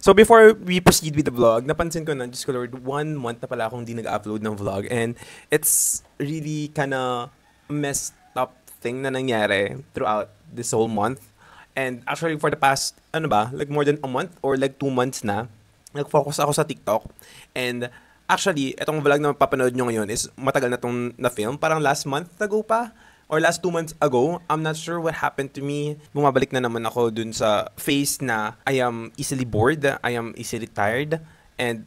So before we proceed with the vlog, napansin ko na, Diyos ko Lord, 1 month na pala akong di nag-upload ng vlog. And it's really kinda messed up thing na nangyari throughout this whole month. And actually for the past, like more than a month or like 2 months na, nag-focus ako sa TikTok. And actually, itong vlog na mapapanood nyo ngayon is matagal na itong na-film. Parang last month ago pa. Or last 2 months ago, I'm not sure what happened to me. Bumabalik na naman ako dun sa phase na I am easily bored, I am easily tired, and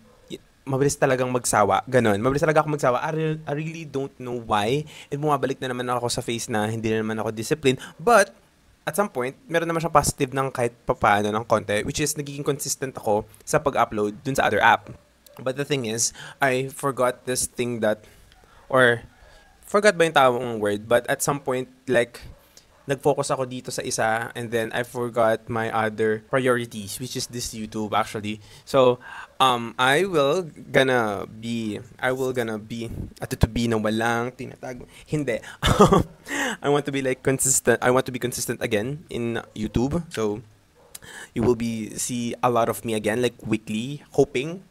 mabilis talagang magsawa. Ganon. Mabilis talaga ako magsawa. I really don't know why. And bumabalik na naman ako sa phase na hindi na naman ako disciplined. But, at some point, meron naman siyang positive ng kahit papaano ng konti, which is nagiging consistent ako sa pag-upload dun sa other app. But the thing is, I forgot this thing that, or forgot ba yung tamang word, but at some point, like, nag-focus ako dito sa isa, and then I forgot my other priorities, which is this YouTube, actually. So, I will gonna be, ato to be na walang tinatago. Hindi. I want to be like consistent, I want to be consistent again in YouTube. So, you will see a lot of me again, like weekly, hoping.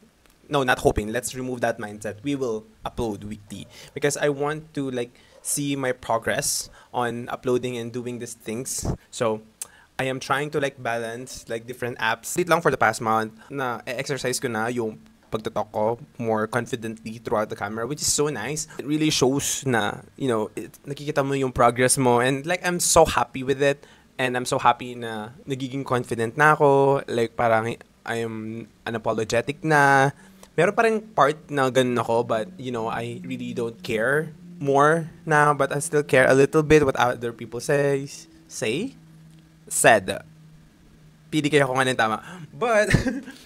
No, not hoping. Let's remove that mindset. We will upload weekly because I want to like see my progress on uploading and doing these things. So I am trying to like balance like different apps. Wait lang for the past month na exercise ko na yung pagtatalk ko more confidently throughout the camera, which is so nice. It really shows na, nakikita mo yung progress mo, and like I'm so happy with it, and I'm so happy na nagiging confident na ako. Like parang I am unapologetic na. Meron pa rin part na ganun ako, but, I really don't care more now, but I still care a little bit what other people said. Pili kayo kung ano tama. But,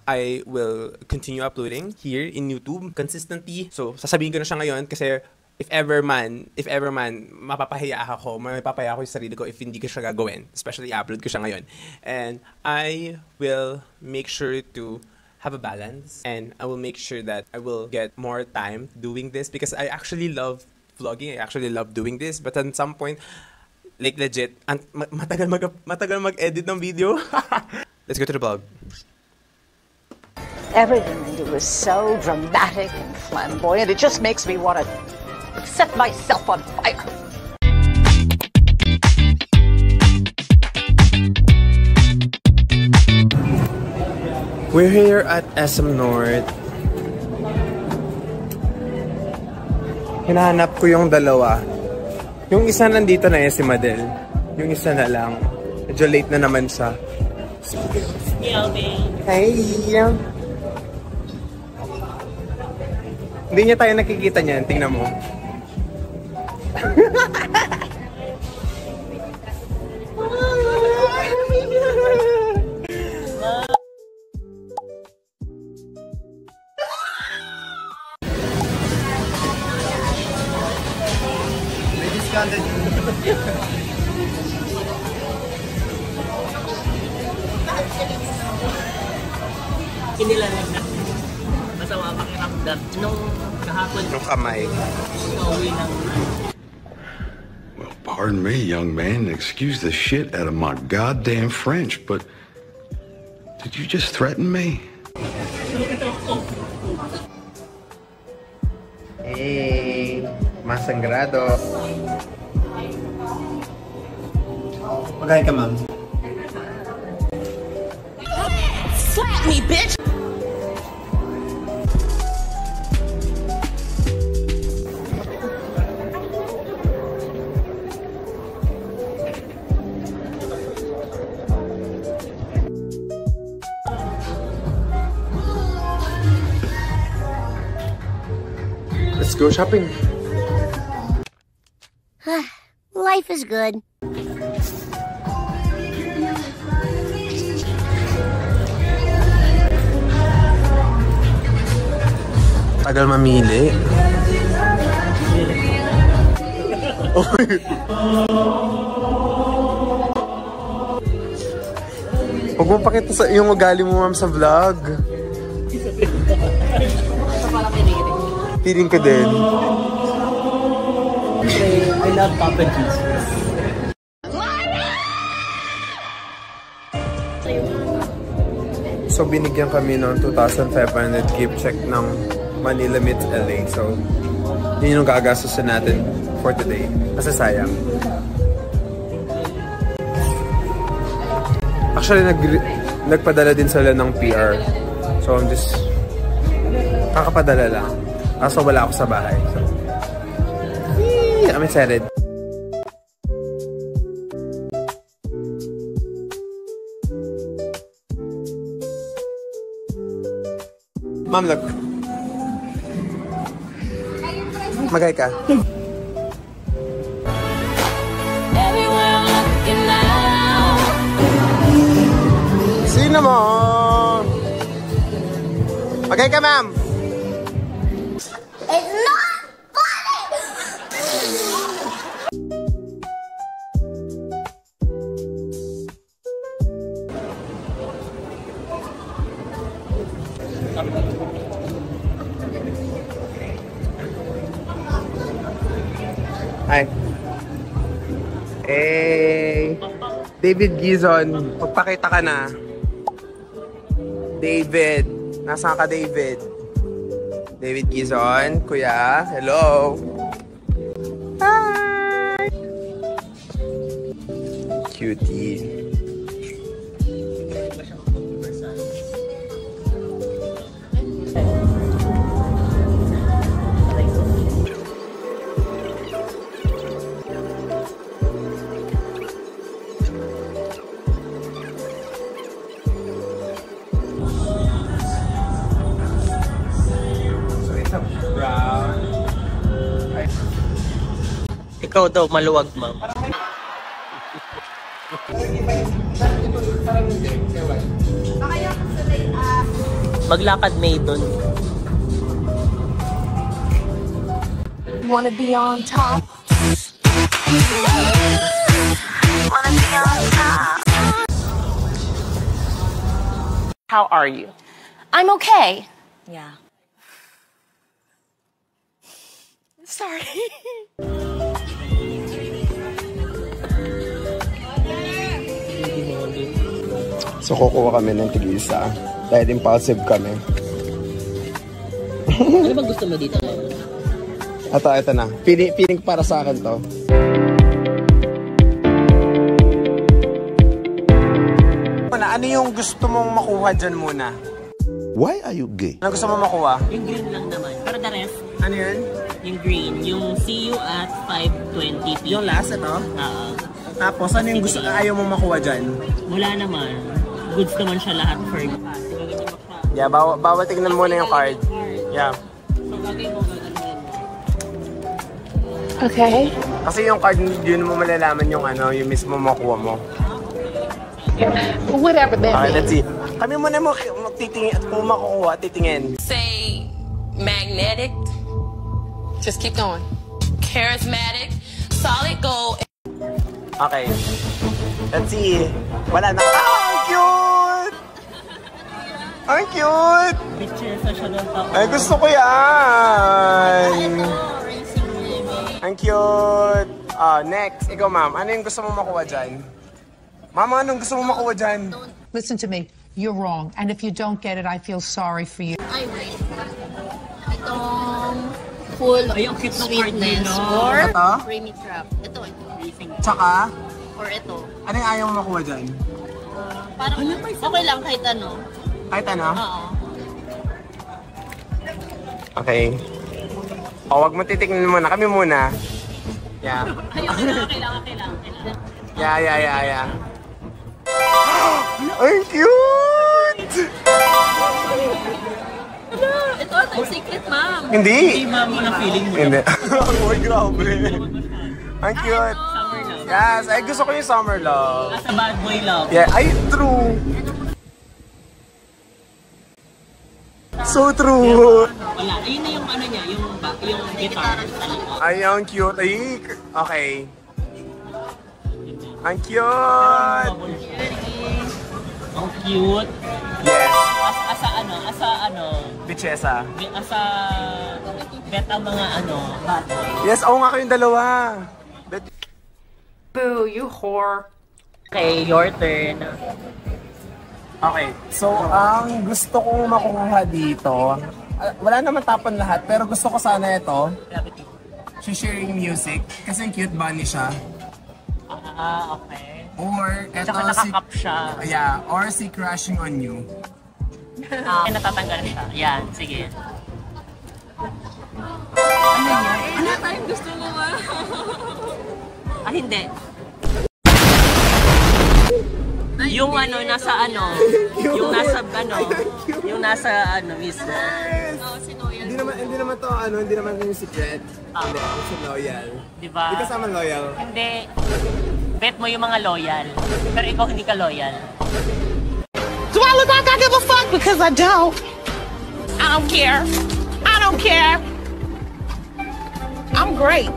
I will continue uploading here in YouTube consistently. So, sasabihin ko na siya ngayon kasi if ever man, mapapahiya ako yung sarili ko if hindi ko siya gagawin. Especially, upload ko siya ngayon. And I will make sure to have a balance, and I will make sure that I will get more time doing this because I actually love vlogging. I actually love doing this, but at some point, like legit, matagal mag-edit ng video. Let's go to the vlog. Everything they do is so dramatic and flamboyant. It just makes me want to set myself on fire. We're here at SM North. Hinahanap ko yung dalawa. Yung isa nandito na si Madel. Yung isa na lang. Medyo late na naman siya. Hey! Hindi niya tayo nakikita niyan. Tingnan mo. Kinilalag na. Masama pakiramdam. Nung kahapon, yung kamay. Pauwi ng... Well, pardon me, young man. Excuse the shit out of my goddamn French, but did you just threaten me? Hey, masangrado. Magaling ka, ma'am. Slap me, bitch! Let's go shopping. Life is good. Tagal mamili. Huwag mo pakita sa yung ugali mo, ma'am, sa vlog. Feeling ka din. I love Papa Jesus. So, binigyan kami ng 2,500 gift check ng Manila meets LA. So, yun yung gagastusin natin for today. Kasi sayang. Actually, nagpadala din sila ng PR. So, I'm just kakapadala lang. Kaso wala ako sa bahay. So, I'm excited. Ma'am, look. Magay ka. Sino mo? Magay ka, ma'am. It's not funny! Hi. Hey. David Gizon, magpakita ka na. David. Nasaan ka, David? David Gizon, kuya. Hello. Hi. Cutie. Ikaw daw, maluwag, ma'am. Maglakad, May, dun. Wanna be on top. Wanna be on top. How are you? I'm okay. Yeah. Sorry. So, kukuha kami ng tig-isa. Dahil impulsive kami. Ano ba gusto mo dito, ma'am? Ito na. Feeling para sa akin to. Ano yung gusto mong makuha dyan muna? Why are you gay? Ano gusto mong makuha? Yung green lang naman. Para the rest, Ano yun? yung green. Yung see you at 5:20 p.m. Yung last, ito? Oo. Tapos, ano yung gusto ayaw mong makuha dyan? Wala naman. Goods naman siya lahat for you. Yeah, bawal tignan muna yung card. Yeah. So, gagawin mo. Okay. Kasi yung card, yun mo malalaman yung ano, yung mismo makuha mo. Whatever that Okay, means. let's see. Kami muna mo titingin at kung makukuha, titingin. Say magnetic, Just keep going. charismatic, solid gold. Okay. Let's see. Wala na. Ah, ang cute! Ang cute! Picture sa siya ng tao. Ay, gusto ko yan! Ang cute! Next, ikaw ma'am. Ano yung gusto mo makuha dyan? Mama, anong gusto mo makuha dyan? Listen to me. You're wrong. And if you don't get it, I feel sorry for you. Ay, wait. Itong full Ay, ang cute ng card sweetness nila. or Ito? creamy crab. Ito. Tsaka, Or ito. ano yung ayaw mo makuha dyan? Parang okay lang kahit ano. Kahit ano? Oo. Okay. O, wag mo titignan muna. Kami muna. Yeah. Kailangan. Yeah. Ang cute! Ito secret, ma'am. Hindi. Hindi, ma'am, walang feeling mo. Hindi. Uy, grabe. Ang cute. Summer love. Yes, ay gusto ko yung summer love. Nasa bad boy love. Yeah, ay true. So true. Wala. Ayun na yung ano niya, yung guitar. Ay, ang cute. Ay, okay. Ang cute. Ang cute. Yes. Asa Bichesa. bet ang mga bad boy. Yes, oo nga kayong dalawa. Boo, you whore. Okay, your turn. Okay, so ang gusto kong makuha dito, wala naman tapon lahat, pero gusto ko sana ito. Sharing music, kasi cute bunny siya. Okay. Or ito Tsaka nakakap siya. Yeah, or si Crashing on You. Natatanggal siya. Yan, sige. Ano tayong gusto mo ba? Hindi. Yung ano, nasa ano, yung nasa ano, yung nasa ano mismo. Oh, si Noel. Hindi naman to hindi naman yung secret. Hindi, si loyal. Diba? Hindi kasama loyal. Hindi. Bet mo yung mga loyal. Pero ikaw hindi ka loyal. Do I look like I give a fuck? Because I don't. I don't care. I don't care. I'm great.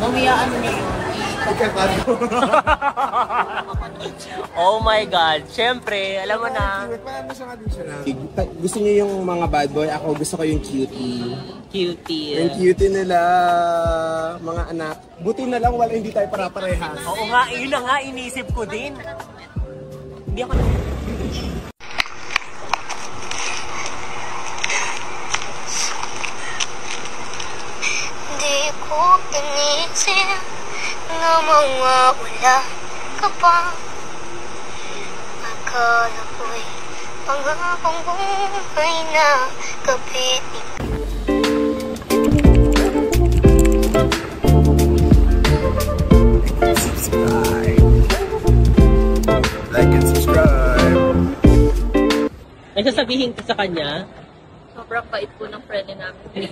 Mamiyaan niyo yun. Oh my God. Siyempre, alam mo na. Gusto niyo yung mga bad boy, ako gusto ko yung cutie. Cutie. Yung cutie nila, mga anak. Buti na lang wala hindi tayo para-parehas. Oo nga, yun na nga, inisip ko din. Hindi ako Di ko inisip na mawawala ka pa. Akala ko'y panghabang buhay na kapiling. Like and subscribe. May sasabihin ko sa kanya. Sobrang bait po ng friend namin.